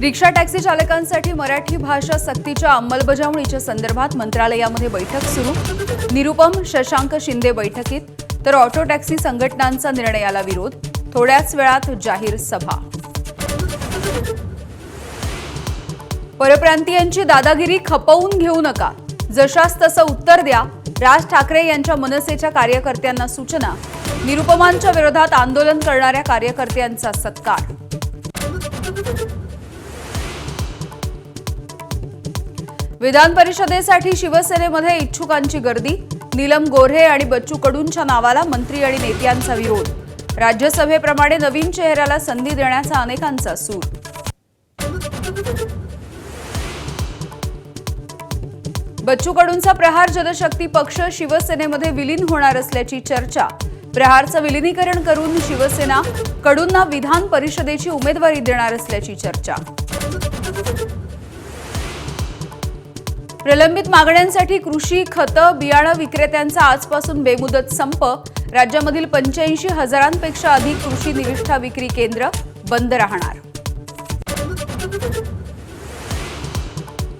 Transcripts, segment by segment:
Rickshaw taxi चालकांसाठी मराठी भाषा सक्तीच्या अंमलबजावणीच्या संदर्भात मंत्रालयामध्ये बैठक सुरू। निरुपम शशांक शिंदे बैठकीत, तर ऑटो टॅक्सी संघटनांचा निर्णयाला विरोध। थोड्याच वेळात जाहीर सभा। परप्रांतीयांची दादागिरी खपवून घेऊ नका, जशास तसं उत्तर द्या। राज ठाकरे यांच्या मनसेच्या कार्यकर्त्यांना सूचना। निरुपमांच्या विरोधात आंदोलन करणाऱ्या कार्यकर्त्यांचा सत्कार। विधान परिषदेसाठी शिवसेनेमध्ये इच्छुकांची गर्दी। नीलम गोऱ्हे आणि बच्चू कडूंच्या नावाला मंत्री आणि नेत्यांचा विरोध। राज्यसभेप्रमाणे नवीन चेहऱ्याला संधी देण्याचा अनेकांचा सूर। बच्चू कडूंचा प्रहार जनशक्ती पक्ष शिवसेनेमध्ये विलीन होणार असल्याची चर्चा। प्रहारचं विलीनीकरण करून शिवसेना कडूंना विधान परिषदेची उमेदवारी देणार असल्याची चर्चा। प्रलंबित मागण्यांसाठी कृषी खतं बियाणं विक्रेत्यांचा आजपासून बेमुदत संप। राज्यामधील 85,000पेक्षा अधिक कृषी निविष्ठा विक्री केंद्र बंद राहणार।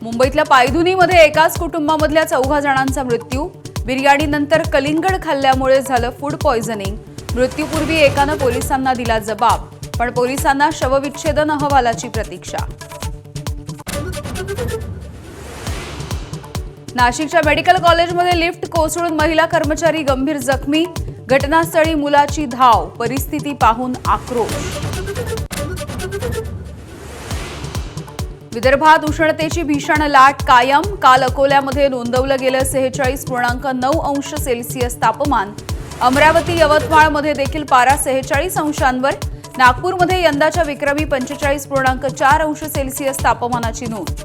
मुंबईतल्या पायधुनीमध्ये एकाच कुटुंबामधल्या 4 जणांचा मृत्यू। बिर्याणीनंतर कलिंगड खाल्ल्यामुळे झालं फूड पॉयझनिंग। मृत्यूपूर्वी एकानं पोलिसांना दिला जबाब, पण पोलिसांना शवविच्छेदन अहवालाची प्रतीक्षा। नाशिकच्या मेडिकल कॉलेजमध्ये लिफ्ट कोसळून महिला कर्मचारी गंभीर जखमी। घटनास्थळी मुलाची धाव, परिस्थिती पाहून आक्रोश। विदर्भात उष्णतेची भीषण लाट कायम। काल अकोल्यामध्ये नोंदवलं गेलं 46.9 अंश सेल्सिअस तापमान। अमरावती यवतमाळमध्ये देखील पारा 46 अंशांवर। नागपूरमध्ये यंदाच्या विक्रमी 45.4 अंश सेल्सिअस तापमानाची नोंद।